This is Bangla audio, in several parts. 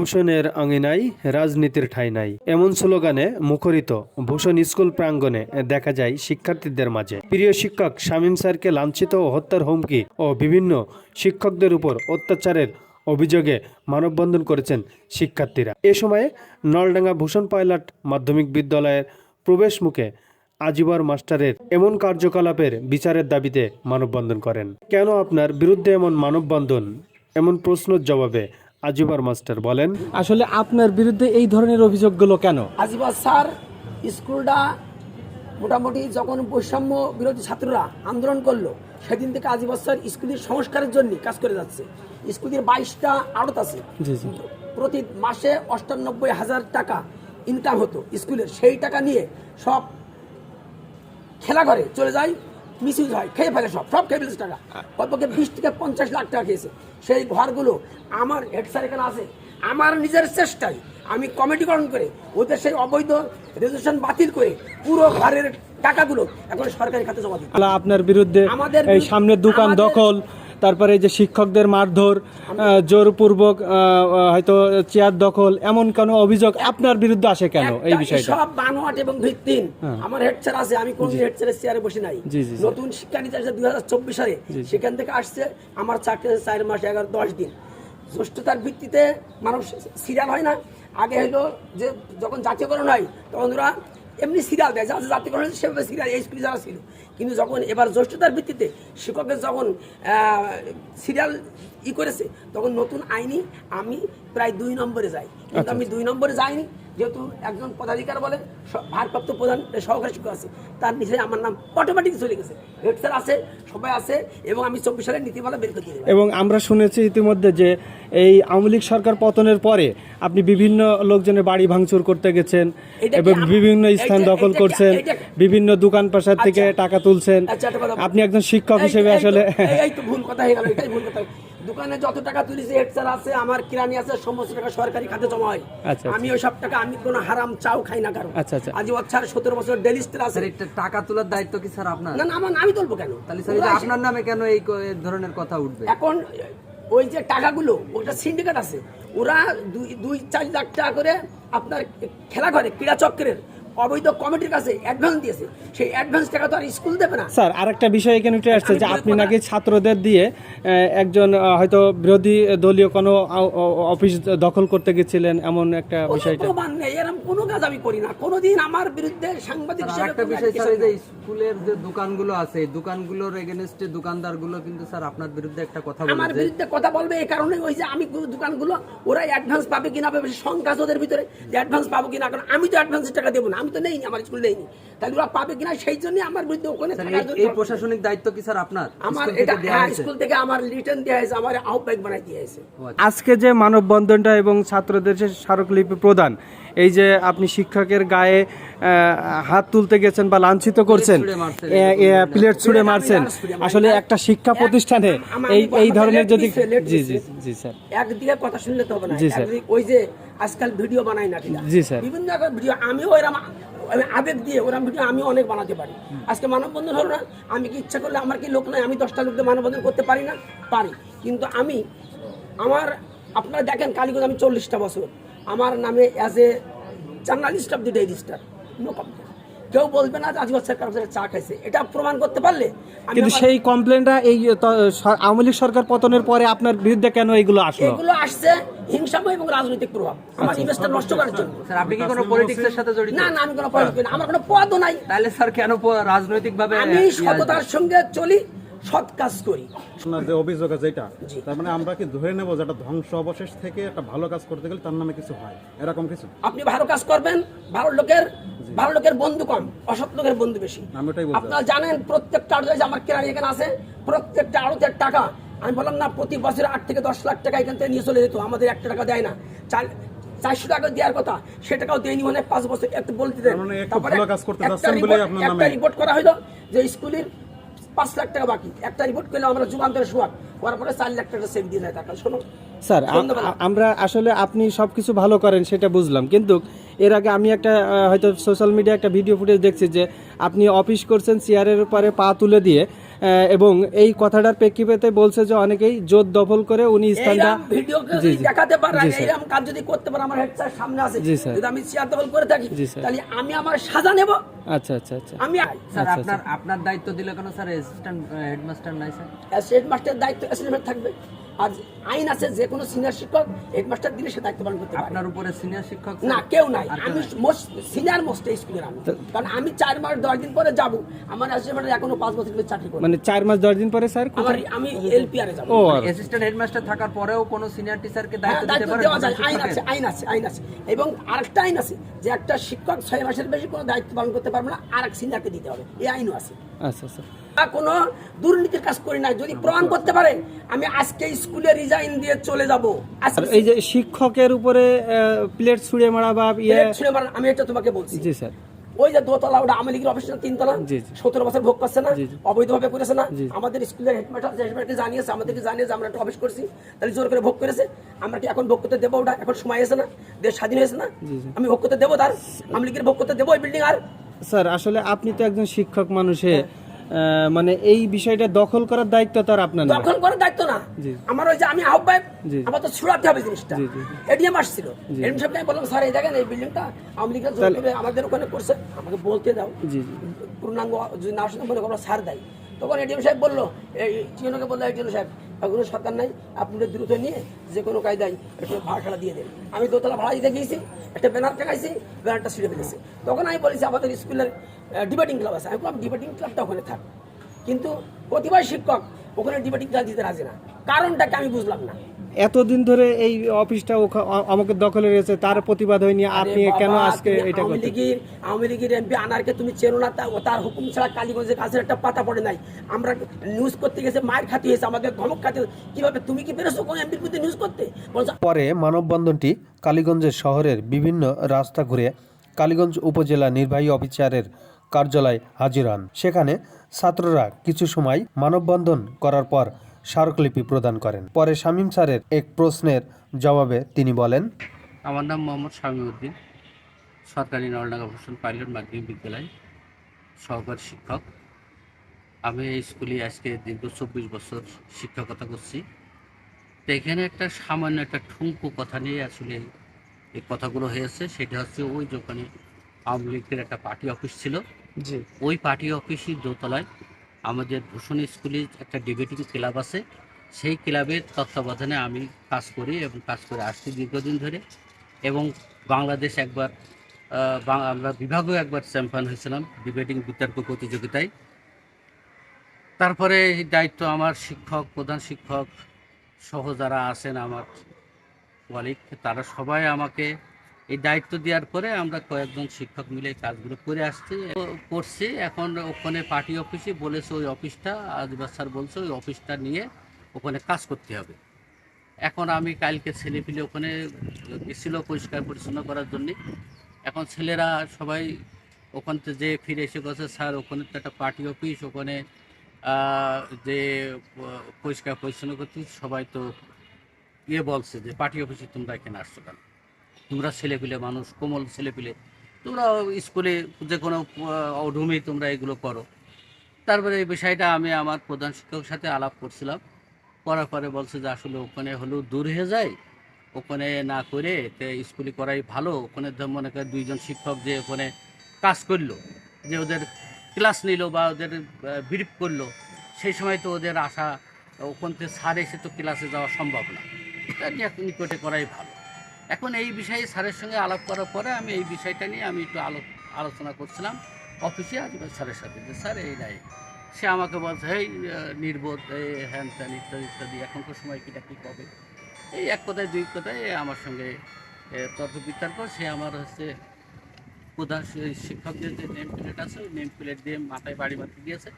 অনশনের আঙিনায় রাজনীতির ঠাঁই নাই, এমন স্লোগানে মুখরিত ভূষণ স্কুল প্রাঙ্গণে দেখা যায় শিক্ষার্থীদের মাঝে। প্রিয় শিক্ষক শামীম স্যারকে লাঞ্ছিত ও হত্যার হুমকি ও বিভিন্ন শিক্ষকদের উপর অত্যাচারের অভিযোগে মানববন্ধন করেছেন শিক্ষার্থীরা। এ সময়ে নলডাঙ্গা ভূষণ পাইলট মাধ্যমিক বিদ্যালয়ের প্রবেশ মুখে আজিবর মাস্টারের এমন কার্যকলাপের বিচারের দাবিতে মানববন্ধন করেন। কেন আপনার বিরুদ্ধে এমন মানববন্ধন, এমন প্রশ্নের জবাবে আজিবর মাস্টার বলেন, আসলে আপনার বিরুদ্ধে এই ধরনের অভিযোগগুলো কেন? আজিবর স্যার স্কুলটা মোটামুটি যখন বৈষম্য বিরোধী ছাত্ররা আন্দোলন করলো সেদিন থেকে আজিবর স্যার স্কুলের সংস্কারের জন্য কাজ করে যাচ্ছে। স্কুলের 22টা আড়ত আছে, প্রতি মাসে 98,000 টাকা ইনকাম হতো স্কুলের। সেই টাকা নিয়ে সব খেলা ঘরে চলে যায়, মিসইউজ হয়, খেয়ে ফেলে, সব খেয়ে ফেলেছে টাকা। কতপক্ষে 20 থেকে 50 লাখ টাকা খেয়েছে। সেই ঘরগুলো আমার হেড স্যার এখানে আছে, আমার নিজের চেষ্টায় আমি কমিটি গঠন করে ওদের সেই অবৈধ রেজুলেশন বাতিল করে পুরো ঘরের টাকাগুলো এখন সরকারি খাতে জমা দিই। আপনার বিরুদ্ধে এই সামনের দোকান দখল, তারপরে এই যে শিক্ষকদের মারধর, জোরপূর্বক হয়তো চেয়ার দখল, এমন কোনো অভিযোগ আপনার বিরুদ্ধে আসে কেন? এই বিষয়টা সব বানোয়াট এবং ভিত্তিহীন। আমার হেড স্যার আছে, আমি কোন হেড স্যারের চেয়ারে বসে নাই। নতুন শিক্ষানীতি আসছে 2024 সালে, সেখান থেকে আসছে আমার চাকরি 4 মাস 11-10 দিন। জ্যেষ্ঠতার ভিত্তিতে মানুষ সিরিয়াল হয় না, আগে হলো যে যখন জাতীয়করণ হয় তখন ওরা এমনি সিরিয়াল দেয়, যাদের জাতীয়করণ হয়েছে সেভাবে সিরিয়াল এই স্কুলে যারা ছিল। কিন্তু যখন এবার জ্যেষ্ঠতার ভিত্তিতে শিক্ষকের যখন সিরিয়াল করেছে তখন নতুন আইনি আমি প্রায় 2 নম্বরে যাই। কিন্তু আমি 2 নম্বরে যাইনি, যেহেতু একজন পদাধিকার বলে ভারপ্রাপ্ত প্রধান সহকারী শিক্ষক আছে, তার নিচে আমার নাম অটোমেটিক চলে গেছে। হেড স্যার আছে, সবাই আছে, এবং আমি 24 সালের নীতিমালা বের করে দিই। এবং আমরা শুনেছি ইতিমধ্যে যে এই আওয়ামী লীগ সরকার পতনের পরে আপনি বিভিন্ন লোকজনের বাড়ি ভাঙচুর করতে গেছেন এবং বিভিন্ন স্থান দখল করছেন, বিভিন্ন দোকান পাশার থেকে টাকা তুলছেন। আপনি একজন শিক্ষক হিসেবে আসলে এই তো ভুল কথা হয়ে গেল, এটাই ভুল কথা। দোকানে যত টাকা তুলেছে হেড স্যার আছে, আমার কিরানি আছে, সমস্ত টাকা সরকারি খাতে জমা হয়। আমি ওই সব টাকা, আমি কোনো হারাম চাও খাই না কারো। আজ স্যার 17 বছর ডেলিস্টার আছে। এটা টাকা তোলার দায়িত্ব কি স্যার আপনার? না, আমি তুলবো কেন? তাহলে স্যার আপনার নামে কেন এই ধরনের কথা উঠবে? এখন ওই যে টাকাগুলো, ওটা সিন্ডিকেট আছে, ওরা 2-4 লাখ টাকা করে আপনার খেলা করে ক্রীড়া চক্রের অবৈধ কমিটির কাছে অ্যাডভান্স দিয়েছে। সেই অ্যাডভান্স টাকা তো আর স্কুল দেবে না। স্যার আরেকটা বিষয় এখানে উঠে আসছে যে আপনি নাকি ছাত্রদের দিয়ে একজন হয়তো বিরোধী দলীয় কোনো অফিস দখল করতে গেছিলেন, এমন একটা বিষয়টা। প্রমাণ নেই, এরকম কোনো কাজ আমি করি না কোনোদিন। আমার বিরুদ্ধে সাংবাদিক হিসেবে একটা বিষয় স্যার, এই যে স্কুলের যে দোকানগুলো আছে, এই দোকানগুলোর এগেইনস্টে দোকানদারগুলো কিন্তু স্যার আপনার বিরুদ্ধে একটা কথা বলে। আমার বিরুদ্ধে কথা বলবে এই কারণে, ওই যে আমি দোকানগুলো ওরা অ্যাডভান্স পাবে কিনা পাবে সংখ্যা ওদের ভিতরে, যে অ্যাডভান্স পাবো কিনা, কারণ আমি তো অ্যাডভান্সের টাকা দেবো না, আমি তো নেই, আমার স্কুল নেই, তাহলে ওরা পাবে কিনা সেই জন্য আমার বিরুদ্ধে ওখানে। এই প্রশাসনিক দায়িত্ব কি স্যার আপনার? আমার এটা স্কুল থেকে আমার রিটার্ন দেওয়া হয়েছে, আমার আহ্বায়ক বানাই দিয়ে হয়েছে। আজকে যে মানববন্ধনটা এবং ছাত্রদের যে স্মারকলিপি প্রদান, এই যে আপনি শিক্ষকের গায়ে হাত তুলতে গেছেন বা লাঞ্ছিত করছেন, প্লেট ছুঁড়ে মারছেন, আসলে একটা শিক্ষা প্রতিষ্ঠানে এই ধরনের যদি জি জি জি স্যার একদিকে কথা শুনলে তো হবে না। ওই যে আজকাল ভিডিও বানাই না, জি স্যার, বিভিন্ন ভিডিও আমিও এরকম আবেগ দিয়ে ওরকম ভিডিও আমিও অনেক বানাতে পারি। আজকে মানববন্ধন হলো না, আমি কি ইচ্ছা করলে, আমার কি লোক নাই, আমি 10টা লোক দিয়ে মানববন্ধন করতে পারি না? পারি। কিন্তু আমি আপনারা দেখেন কালীগঞ্জ আমি 40টা বছর আমার নামে as a journalist of the day register, no complain. কেউ বলবে না যে আজিবর স্যার কারো চা খাইছে, এটা প্রমাণ করতে পারলে। কিন্তু সেই কমপ্লেনটা এই আওয়ামী লীগ সরকার পতনের পরে আপনার বিরুদ্ধে কেন এইগুলো আসলো? এগুলো আসছে হিংসাময় এবং রাজনৈতিক প্রভাব, আমার ইমেজটা নষ্ট করার জন্য। স্যার আপনি কি কোনো পলিটিক্সের সাথে জড়িত? না, আমি কোনো পলিটিক্স না, আমার কোনো পদও নাই। তাহলে স্যার কেন রাজনৈতিকভাবে? আমি সততার সঙ্গে চলি, সৎ কাজ করি। আপনার যে অভিযোগ আছে এটা, তার মানে আমরা কি ধরে নেব যে একটা ধ্বংস অবশেষ থেকে একটা ভালো কাজ করতে গেলে তার নামে কিছু হয়, এরকম কিছু? আপনি ভালো কাজ করবেন, ভালো লোকের বন্ধু কম, অসৎ লোকের বন্ধু বেশি। আপনারা জানেন প্রত্যেকটা আড়তে আমার কেরানি এখানে আছে, প্রত্যেকটা আড়তের টাকা আমি বললাম না, প্রতি বছর 8 থেকে 10 লাখ টাকা এখান থেকে নিয়ে চলে যেত। আমাদের 1 টাকা দেয় না, 400 টাকা দেওয়ার কথা, সে টাকাও দেয়নি, মানে 5 বছর একটু বলতে দেন। একটা রিপোর্ট করা হলো যে স্কুলের 5 লাখ টাকা বাকি, একটা রিপোর্ট করলে আমরা যুগান্তরে শোয়াক করার পরে 4 লাখ টাকা সেভ দিয়ে দেয় টাকা। শোনো স্যার, আমরা আসলে আপনি সবকিছু ভালো করেন সেটা বুঝলাম, কিন্তু এর আগে আমি একটা হয়তো সোশ্যাল মিডিয়া একটা ভিডিও ফুটেজ দেখছি যে আপনি অফিস করছেন, চেয়ারের উপরে পা তুলে দিয়ে এবং এই কথাটার প্রেক্ষিতে বলছে যে অনেকেই জোর দখল করে উনি স্থানটা এইরকম ভিডিও জি, জি। দেখাতে পারে, জি, স্যার। এইরকম কাজ যদি করতে পারে, আমার হেড স্যার সামনে আছে, জি, স্যার। যদি আমি চেয়ার দখল করে থাকি, জি, স্যার। তাহলে আমি আমার সাজা নেব। আচ্ছা আচ্ছা আচ্ছা আমি স্যার আচ্ছা, আপনার আপনার দায়িত্ব দিলে কেন স্যার অ্যাসিস্ট্যান্ট হেডমাস্টার নাই স্যার? হেডমাস্টারের দায়িত্ব অ্যাসিস্ট্যান্ট থাকবে, আর আইন আছে যে কোনো সিনিয়র শিক্ষক হেডমাস্টার দিলে সে দায়িত্ব পালন করতে পারে। আপনার উপরে সিনিয়র শিক্ষক না, কেউ নাই, আমি সিনিয়র মোস্ট স্কুলের আমি, কারণ আমি 4 মাস 10 দিন পরে যাব, আমার অ্যাসিস্ট্যান্ট এখনো 5 বছর ধরে চাকরি করে, মানে 4 মাস 10 দিন পরে স্যার আমার আমি এলপিআর এ যাব। ও আর- অ্যাসিস্ট্যান্ট হেডমাস্টার থাকার পরেও কোন সিনিয়র টিচারকে দায়িত্ব দিতে দায়িত্ব পারে? দেওয়া যায়, আইন আছে, আইন আছে। এবং আরেকটা আইন আছে যে একটা শিক্ষক 6 মাসের বেশি কোনো দায়িত্ব পালন করতে পারবে না, আরেক সিনিয়রকে দিতে হবে, এই আইনও আছে। আচ্ছা আচ্ছা কোনো দুর্নীতির কাজ করি নাই, যদি প্রমাণ করতে পারে আমি আজকে স্কুলে রিজাইন দিয়ে চলে যাব। আর এই যে শিক্ষকের উপরে প্লেট ছুঁড়ে মারা বা ইয়ে আমি এটা তোমাকে বলছি, জি স্যার ওই যে দোতলা, ওটা আওয়ামী লীগের অফিস না, 3 তলা, জি, জি। 17 বছর ভোগ করছে না, জি, জি। অবৈধভাবে করেছে না, জি। আমাদের স্কুলের হেডমাস্টারকে জানিয়েছে, আমাদেরকে জানিয়েছে আমরা একটা অফিস করছি, তাহলে জোর করে ভোগ করেছে, আমরা কি এখন ভোগ করতে দেবো? ওটা এখন সময় এসে না, দেশ স্বাধীন হয়েছে না, আমি ভোগ করতে দেবো? তার আওয়ামী লীগের ভোগ করতে দেবো ওই বিল্ডিং? আর স্যার আসলে আপনি তো একজন শিক্ষক মানুষে মানে এই বিষয়টা দখল করার দায়িত্ব তার আপনার না। দখল করার দায়িত্ব না জি। আমার, ওই যে আমি আহ্বায়ক, জি। আমার তো ছুড়াতে হবে জিনিসটা। জি, জি। এডিএম আসছিল, এডিএম সাহেবকে আমি বললাম, স্যার এই দেখেন এই বিল্ডিংটা আওয়ামী লীগের জোর করে আমাদের ওখানে করছে, আমাকে বলতে দাও, জি জি পূর্ণাঙ্গ যদি না শুনে মনে করো স্যার দেয়। তখন এডিএম সাহেব বললো, এই টিএনওকে বললো, এডিএম সাহেব কোনো সরকার নাই, আপনি দ্রুত নিয়ে যে কোনো কায়দায় একটু ভাড়া দিয়ে দেন। আমি দোতলা ভাড়া দিতে গিয়েছি, একটা ব্যানার টাকাইছি, ব্যানারটা ছিঁড়ে ফেলেছে। তখন আমি বলেছি আমাদের স্কুলের ডিবেটিং ক্লাব আছে, আমি বললাম ডিবেটিং ক্লাবটা ওখানে থাক, কিন্তু প্রতিবার শিক্ষক ওখানে ডিবেটিং ক্লাব দিতে রাজি না, কারণটাকে আমি বুঝলাম না। এতদিন ধরে এই অফিসটা আমাকে দখলে রয়েছে, তার প্রতিবাদ হয়নি, আপনি আরে কেন বাবা, আজকে তুমি এটা করতে? আওয়ামী লীগের এমপি আনারকে তুমি চেনো না, তার হুকুম ছাড়া কালীগঞ্জের কাছে একটা পাতা পড়ে নাই। আমরা নিউজ করতে গেছে, মায়ের খাতে হয়েছে, আমাদের ধমক খাতে, কিভাবে তুমি কি পেরেছো কোন এমপির বিরুদ্ধে নিউজ করতে? বলছো পরে মানববন্ধনটি কালীগঞ্জের শহরের বিভিন্ন রাস্তা ঘুরে কালীগঞ্জ উপজেলা নির্বাহী অফিসারের কার্যালয়ে হাজির হন। সেখানে ছাত্ররা কিছু সময় মানববন্ধন করার পর স্মারকলিপি প্রদান করেন। পরে শামীম স্যারের এক প্রশ্নের জবাবে তিনি বলেন, আমার নাম মোহাম্মদ শামীউদ্দিন, সরকারি নলডাঙ্গা ভূষণ পাইলট মাধ্যমিক বিদ্যালয় সহকারী শিক্ষক। আমি এই স্কুলে আজকে দীর্ঘ 24 বছর শিক্ষকতা করছি। তো এখানে একটা সামান্য একটা ঠুনকো কথা নিয়ে আসলে এই কথাগুলো হয়েছে। সেটা হচ্ছে ওই যে ওখানে আওয়ামী লীগের একটা পার্টি অফিস ছিল, জি ওই পার্টি অফিসের দোতলায় আমাদের ভূষণ স্কুলে একটা ডিবেটিং ক্লাব আছে। সেই ক্লাবের তত্ত্বাবধানে আমি কাজ করি এবং কাজ করে আসছি দীর্ঘদিন ধরে। এবং বাংলাদেশ একবার আমরা বিভাগেও একবার চ্যাম্পিয়ন হয়েছিলাম ডিবেটিং বিতর্ক প্রতিযোগিতায়। তারপরে এই দায়িত্ব আমার শিক্ষক, প্রধান শিক্ষক সহ যারা আছেন আমার কলিগ, তারা সবাই আমাকে এই দায়িত্ব দেওয়ার পরে আমরা কয়েকজন শিক্ষক মিলে এই কাজগুলো করে করছি। এখন ওখানে পার্টি অফিসে বলেছে ওই অফিসটা, আদিবাস স্যার বলছে ওই অফিসটা নিয়ে ওখানে কাজ করতে হবে। এখন আমি কালকে ছেলেপিলে ওখানে গেছিল পরিষ্কার পরিচ্ছন্ন করার জন্যে। এখন ছেলেরা সবাই ওখান থেকে যে ফিরে এসে গেছে, স্যার ওখানে তো একটা পার্টি অফিস, ওখানে যে পরিষ্কার পরিচ্ছন্ন করতে সবাই তো বলছে যে পার্টি অফিসে তোমরা এখানে আসছো কেন? তোমরা ছেলেপিলে মানুষ, কোমল ছেলেপিলে, তোমরা স্কুলে যে কোনো রুমেই তোমরা এগুলো করো। তারপরে এই বিষয়টা আমি আমার প্রধান শিক্ষকের সাথে আলাপ করছিলাম, করার পরে বলছে যে আসলে ওখানে হলেও দূর হয়ে যায়, ওখানে না করে স্কুলে করাই ভালো। ওখানে মনে করে 2 জন শিক্ষক যে ওখানে কাজ করলো, যে ওদের ক্লাস নিল বা ওদের ব্রিফ করলো, সেই সময় তো ওদের আসা, ওখান থেকে স্যার এসে তো ক্লাসে যাওয়া সম্ভব না, নিকটে করাই ভালো। এখন এই বিষয়ে স্যারের সঙ্গে আলাপ করার পরে আমি এই বিষয়টা নিয়ে আমি একটু আলোচনা করছিলাম অফিসে আদিবাসী স্যারের সাথে, যে স্যার এই নাই। সে আমাকে বলছে এই নির্বোধ, এই হ্যান ত্যান ইত্যাদি ইত্যাদি, এখনকার সময় কীটা কী কবে, এই এক কথায় 2 কথায় আমার সঙ্গে তর্ক বিতর্ক। সে আমার হচ্ছে প্রধান শিক্ষকদের যে নেম প্লেট আছে, ওই নেম প্লেট দিয়ে মাথায় বাড়ি মারতে দিয়েছে।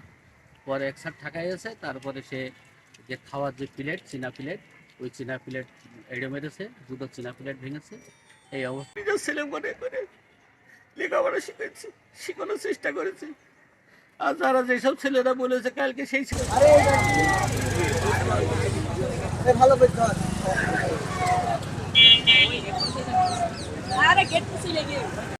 পরে এক স্যার ঠাকাই আছে, তারপরে সে যে খাওয়ার যে প্লেট, চীনা প্লেট, ওই চীনা প্লেট এড়ে মেরেছে, 2টো চীনা প্লেট ভেঙেছে। এই অবস্থা ছেলে মনে করে লেখাপড়া শেখানোর চেষ্টা করেছে। আর যারা যেসব ছেলেরা বলেছে কালকে, সেই ছেলে ভালো